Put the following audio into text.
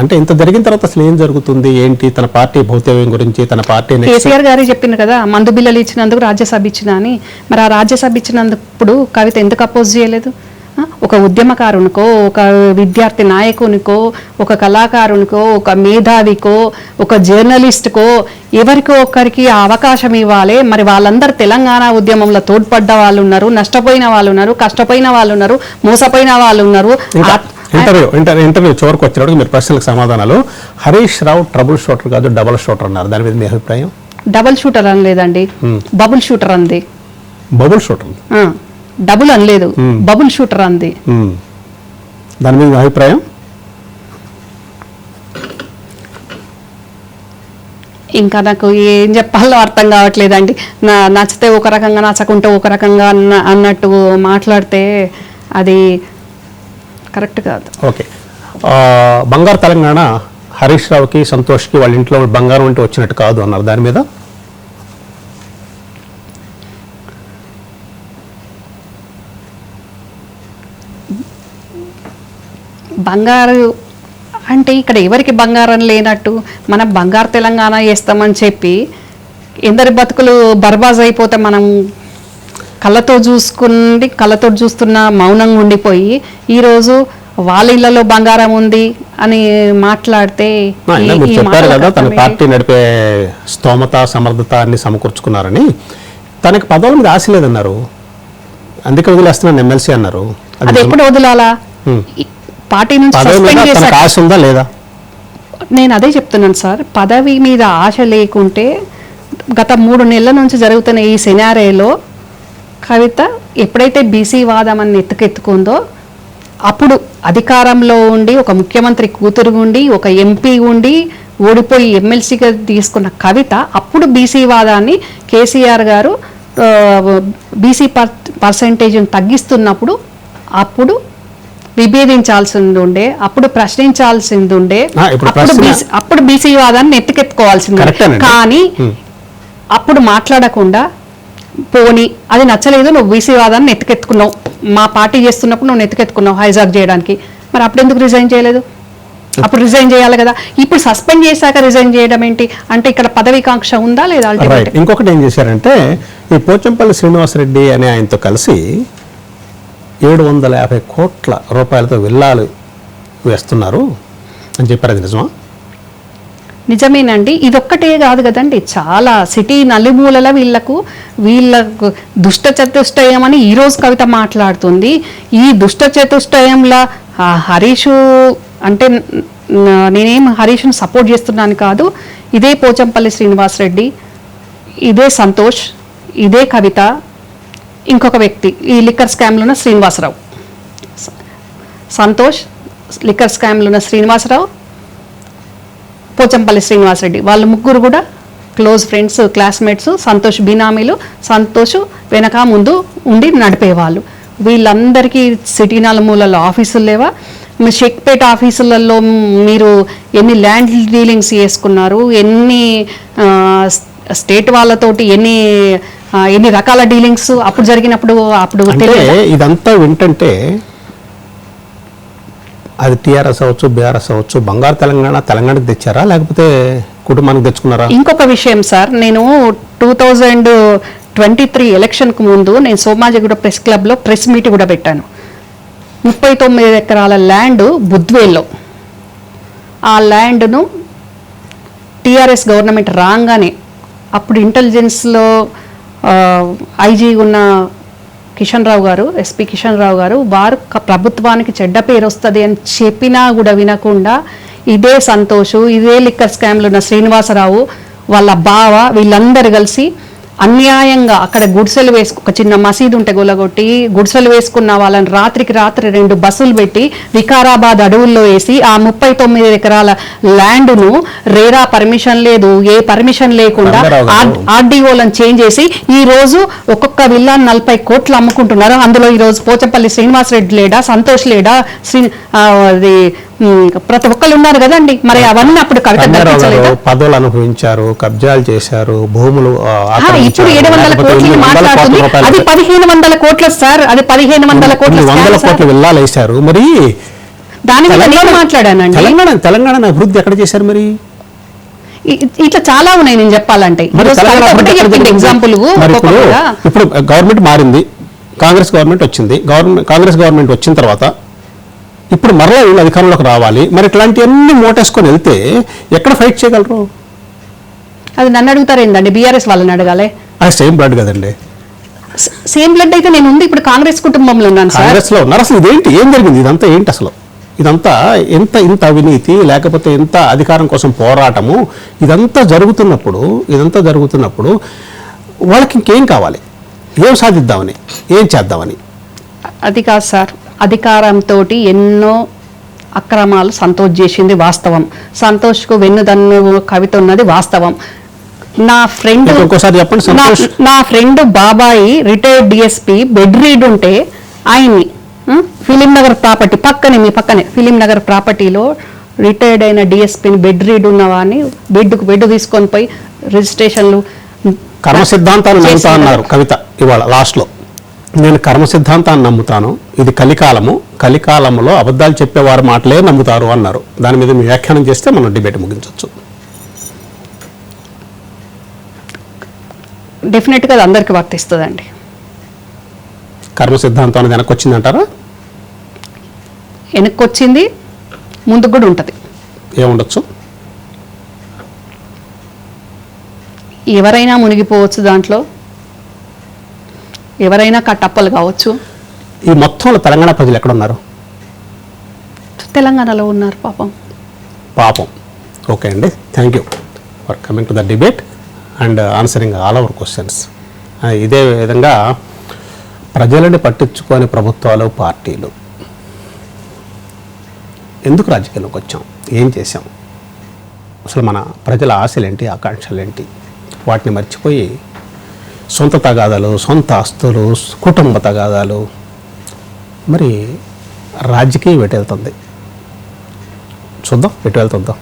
అంటే ఇంత జరిగిన తర్వాత అసలు ఏం జరుగుతుంది ఏంటి, తన పార్టీ భౌతికం గురించి, తన పార్టీ కేసీఆర్ గారు చెప్పింది కదా మందు బిల్లలు ఇచ్చినందుకు రాజ్యసభ ఇచ్చిన అని. మరి ఆ రాజ్యసభ ఇచ్చినందుకు కవిత ఎందుకు అపోజ్ చేయలేదు? ఒక ఉద్యమకారునికో, ఒక విద్యార్థి నాయకునికో, ఒక కళాకారునికో, ఒక మేధావికో, ఒక జర్నలిస్ట్కో, ఎవరికో ఒకరికి ఆ అవకాశం ఇవ్వాలి. మరి వాళ్ళందరూ తెలంగాణ ఉద్యమంలో తోడ్పడ్డ వాళ్ళు ఉన్నారు, నష్టపోయిన వాళ్ళు ఉన్నారు, కష్టపోయిన వాళ్ళు ఉన్నారు, మోసపోయిన వాళ్ళు ఉన్నారు. ఇంటర్వ్యూ చివరికి వచ్చినప్పుడు మీరు ప్రశ్నలకు సమాధానాలు. హరీష్ రావు ట్రబుల్ షూటర్ కాదు డబుల్ షూటర్ అన్నారు, దాని మీద మీ అభిప్రాయం? డబుల్ షూటర్ అనలేదండి, బబుల్ షూటర్ అంది. బబుల్ షూటర్, డబుల్ అనలేదు, బబుల్ షూటర్ అంది. దాని మీద మీ అభిప్రాయం? ఇంకా నాకు ఏం చెప్పాలో అర్థం కావట్లేదండి. నచ్చితే ఒక రకంగా, నచ్చకుంటే ఒక రకంగా అన్నట్టు మాట్లాడితే అది కరెక్ట్ కాదు. ఓకే, బంగారు తెలంగాణ హరీష్ రావుకి సంతోష్కి వాళ్ళ ఇంట్లో బంగారం అంటే వచ్చినట్టు కాదు అన్నారు, దాని మీద? బంగారు అంటే ఇక్కడ ఎవరికి బంగారం లేనట్టు? మనం బంగారు తెలంగాణ చేస్తామని చెప్పి ఎందరి బతుకులు బర్బాజ్ అయిపోతే మనం కళ్ళతో చూస్తున్న మౌనంగా ఉండిపోయి ఈరోజు వాళ్ళ ఇళ్లలో బంగారం ఉంది అని మాట్లాడితే చెప్పారు కదా తన పార్టీ నడిపే స్తోమత సమర్థత అన్ని సమకూర్చుకున్నారని. తనకి పదవుల మీద ఆశ లేదన్నారు, అందుకే వదిలేస్తున్నాను ఎమ్మెల్సీ అన్నారు. అది ఎప్పుడు వదిలాలా? పార్టీ నుంచి సస్పెండ్ చేశాక ఆశ ఉందా లేదా? నేను అదే చెప్తున్నాను సార్, పదవి మీద ఆశ లేకుంటే గత 3 నెలల నుంచి జరుగుతున్న ఈ సినారియోలో కవిత ఎప్పుడైతే బీసీ వాదం అని ఎత్తుకెత్తుకుందో అప్పుడు అధికారంలో ఉండి ఒక ముఖ్యమంత్రి కూతురు ఉండి ఒక ఎంపీ ఉండి ఓడిపోయి ఎమ్మెల్సీగా తీసుకున్న కవిత అప్పుడు బీసీ వాదాన్ని కేసీఆర్ గారు బీసీ పర్సెంటేజ్ని తగ్గిస్తున్నప్పుడు అప్పుడు విభేదించాల్సింది ఉండే, అప్పుడు ప్రశ్నించాల్సింది ఉండే, అప్పుడు బీసీ వాదాన్ని ఎత్తుకెత్తుకోవాల్సింది. కానీ అప్పుడు మాట్లాడకుండా పోని అది నచ్చలేదు, నువ్వు బీసీ వాదాన్ని ఎత్తుకెత్తుకున్నావు, మా పార్టీ చేస్తున్నప్పుడు నువ్వు ఎత్తుకెత్తుకున్నావు హైజాక్ చేయడానికి, మరి అప్పుడు ఎందుకు రిజైన్ చేయలేదు? అప్పుడు రిజైన్ చేయాలి కదా. ఇప్పుడు సస్పెండ్ చేశాక రిజైన్ చేయడం ఏంటి? అంటే ఇక్కడ పదవికాంక్ష ఉందా లేదా? ఇంకొకటి ఏం చేశారంటే ఈ పోచంపల్లి శ్రీనివాసరెడ్డి అనే ఆయనతో కలిసి 750 కోట్ల రూపాయలతో విల్లాలు వేస్తున్నారు అని చెప్పారు, అది నిజమా? నిజమేనండి. ఇదొక్కటే కాదు కదండి, చాలా సిటీ నలుమూలల వీళ్ళకు దుష్ట చతుష్టయం అని ఈరోజు కవిత మాట్లాడుతుంది. ఈ దుష్ట చతుష్టయంలో హరీష్ అంటే నేనేం హరీష్ను సపోర్ట్ చేస్తున్నాను కాదు, ఇదే పోచంపల్లి శ్రీనివాసరెడ్డి, ఇదే సంతోష్, ఇదే కవిత, ఇంకొక వ్యక్తి ఈ లిక్కర్ స్కామ్లో ఉన్న శ్రీనివాసరావు, సంతోష్ లిక్కర్ స్కామ్లో ఉన్న శ్రీనివాసరావు, పోచంపల్లి శ్రీనివాసరెడ్డి, వాళ్ళు ముగ్గురు కూడా క్లోజ్ ఫ్రెండ్స్, క్లాస్మేట్స్. సంతోష్ బినామీలు, సంతోష్ వెనక ముందు ఉండి నడిపేవాళ్ళు. వీళ్ళందరికీ సిటీ నలుమూలలో ఆఫీసులు లేవా? మీ షేక్పేట ఆఫీసులలో మీరు ఎన్ని ల్యాండ్ డీలింగ్స్ చేసుకున్నారు, ఎన్ని స్టేట్ వాళ్ళతోటి ఎన్ని రకాల డీలింగ్స్ అప్పుడు జరిగినప్పుడు అప్పుడు ఇదంతా వింటంటే అది టీఆర్ఎస్ అవ్వచ్చు, బీఆర్ఎస్ అవ్వచ్చు, బంగారు తెలంగాణకు తెచ్చారా లేకపోతే కుటుంబానికి తెచ్చుకున్నారా? ఇంకొక విషయం సార్, నేను 2023 ఎలక్షన్కు ముందు నేను సోమాజిగూడ ప్రెస్ క్లబ్లో ప్రెస్ మీట్ కూడా పెట్టాను. 39 ఎకరాల ల్యాండ్ బుద్వేల్లో, ఆ ల్యాండ్ను టీఆర్ఎస్ గవర్నమెంట్ రాగానే అప్పుడు ఇంటెలిజెన్స్లో ఐజీ ఉన్న కిషన్ రావు గారు, ఎస్పీ కిషన్ రావు గారు, వారు ప్రభుత్వానికి చెడ్డ పేరు వస్తుంది అని చెప్పినా కూడా వినకుండా ఇదే సంతోష్, ఇదే లిక్కర్ స్కామ్లో ఉన్న శ్రీనివాసరావు, వాళ్ళ బావ, వీళ్ళందరూ కలిసి అన్యాయంగా అక్కడ గుడిసెలు ఒక చిన్న మసీదు ఉంటే గొలగొట్టి గుడిసెలు వేసుకున్న వాళ్ళని రాత్రికి రాత్రి 2 బస్సులు పెట్టి వికారాబాద్ అడవుల్లో వేసి ఆ 39 ఎకరాల ల్యాండ్ను రేరా పర్మిషన్ లేదు, ఏ పర్మిషన్ లేకుండా ఆర్డీఓలను చేంజ్ చేసి ఈ రోజు ఒక్కొక్క విల్లా 40 కోట్లు అమ్ముకుంటున్నారు. అందులో ఈ రోజు పోచంపల్లి శ్రీనివాసరెడ్డి లేడా, సంతోష్ లేడా, ప్రతి ఒక్కరు ఉన్నారు కదండి. మరి అవన్నీ అప్పుడు కవిత పదవులు అనుభవించారు, కబ్జాలు చేశారు, భూములు. ఇప్పుడు 700 కోట్లు మాట్లాడుతుంది, అది 1500 కోట్ల సార్, అది 1500 కోట్లు విల్లాలు వేశారు. మరి దాని మీద నేను మాట్లాడానండి. తెలంగాణ అభివృద్ధి ఎక్కడ చేశారు మరి? ఇట్లా చాలా ఉన్నాయి నేను చెప్పాలంటే. ఎగ్జాంపుల్ ఇప్పుడు గవర్నమెంట్ మారింది, కాంగ్రెస్ గవర్నమెంట్ వచ్చింది. కాంగ్రెస్ గవర్నమెంట్ వచ్చిన తర్వాత ఇప్పుడు మరలా వీళ్ళు అధికారంలోకి రావాలి. మరి ఇట్లాంటివన్నీ మోటేసుకొని వెళ్తే ఎక్కడ ఫైట్ చేయగలరు? అది నన్ను అడుగుతారు ఏంటండి, బీఆర్ఎస్ వాళ్ళని అడగాలి. అది సేమ్ బ్లడ్ కదండి. సేమ్ బ్లడ్ అయితే నేను ఉంది ఇప్పుడు కాంగ్రెస్ కుటుంబంలో ఉన్నాను. కాంగ్రెస్ లో ఉన్నారు. అసలు ఇదేంటి, ఏం జరిగింది, ఇదంతా ఏంటి అసలు? ఇదంతా ఇంత అవినీతి, లేకపోతే ఇంత అధికారం కోసం పోరాటము, ఇదంతా జరుగుతున్నప్పుడు వాళ్ళకి ఇంకేం కావాలి? ఏం సాధిద్దామని, ఏం చేద్దామని? అది కాదు సార్, అధికారంతో ఎన్నో అక్రమాలు సంతోష్ చేసింది వాస్తవం. సంతోష్కు వెన్నుదన్ను కవిత ఉన్నది వాస్తవం. నా ఫ్రెండ్ బాబాయి రిటైర్డ్ డిఎస్పీ బెడ్ రీడ్ ఉంటే ఆయన్ని ఫిలిం నగర్ ప్రాపర్టీ మీ పక్కనే ఫిలిం నగర్ ప్రాపర్టీలో రిటైర్డ్ అయిన డిఎస్పీని బెడ్ రీడ్ ఉన్నవాడిని బెడ్ తీసుకొని పోయి రిజిస్ట్రేషన్లు కర్మ సిద్ధాంతాన్ని నమ్ముతా అన్నారు కవిత ఇవాళ లాస్ట్లో. నేను కర్మ సిద్ధాంతాన్ని నమ్ముతాను, ఇది కలికాలంలో అబద్ధాలు చెప్పేవారు మాటలే నమ్ముతారు అన్నారు. దాని మీద మీ వ్యాఖ్యానం చేస్తే మనం డిబేట్ ముగించవచ్చు. డెఫినెట్గా అది అందరికీ వర్తిస్తుందండి. కర్మ సిద్ధాంతం అనేది వెనక్కి వచ్చిందంటారా? వెనక్కి వచ్చింది, ముందుకు కూడా ఉంటుంది. ఏముండొచ్చు? ఎవరైనా మునిగిపోవచ్చు దాంట్లో, ఎవరైనా కట్టప్పలు కావచ్చు. ఈ మొత్తంలో తెలంగాణ ప్రజలు ఎక్కడ ఉన్నారు? తెలంగాణలో ఉన్నారు పాపం. ఓకే అండి, thank you for coming to the debate and answering all our questions. ఇదే విధంగా ప్రజలని పట్టించుకోని ప్రభుత్వాలు, పార్టీలు ఎందుకు రాజకీయాల్లోకి వచ్చాం, ఏం చేశాం, అసలు మన ప్రజల ఆశలేంటి, ఆకాంక్షలేంటి, వాటిని మర్చిపోయి సొంత తగాదాలు, సొంత ఆస్తులు, కుటుంబ తగాదాలు, మరి రాజకీయం ఎటు వెళ్తుంది చూద్దాం, ఎటు వెళ్తుందో.